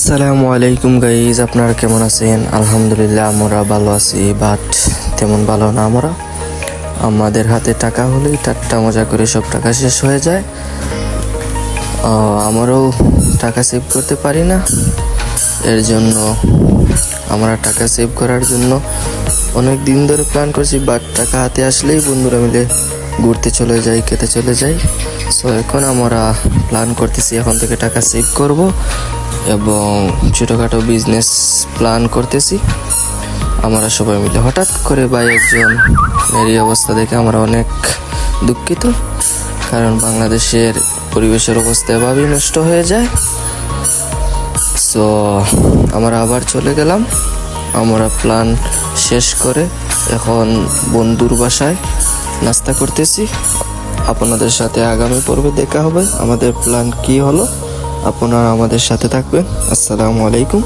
আসসালামু আলাইকুম গাইজ, আপনারা কেমন আছেন? আলহামদুলিল্লাহ আমরা ভালো আছি, বাট তেমন ভালো না। আমাদের হাতে টাকা হলেই ঠাট্টা মজা করে সব টাকা শেষ হয়ে যায়। আমারও টাকা সেভ করতে পারি না, এর জন্য আমরা টাকা সেভ করার জন্য অনেক দিন ধরে প্ল্যান করছি, বাট টাকা হাতে আসলেই বন্ধুরা মিলে ঘুরতে চলে যাই, খেতে চলে যাই। সো এখন আমরা প্ল্যান করতেছি এখন থেকে টাকা সেভ করব এবং ছোটোখাটো বিজনেস প্ল্যান করতেছি আমরা সবাই মিলে। হঠাৎ করে ভাই একজন এই অবস্থা দেখে আমরা অনেক দুঃখিত, কারণ বাংলাদেশের পরিবেশের অবস্থা এভাবেই নষ্ট হয়ে যায়। সো আমরা আবার চলে গেলাম, আমরা প্ল্যান শেষ করে এখন বন্ধুর বাসায় নাস্তা করতেছি। আপনাদের সাথে আগামী পর্বে দেখা হবে, আমাদের প্ল্যান কি হলো। আপনারা আমাদের সাথে থাকবেন। আসসালামু আলাইকুম।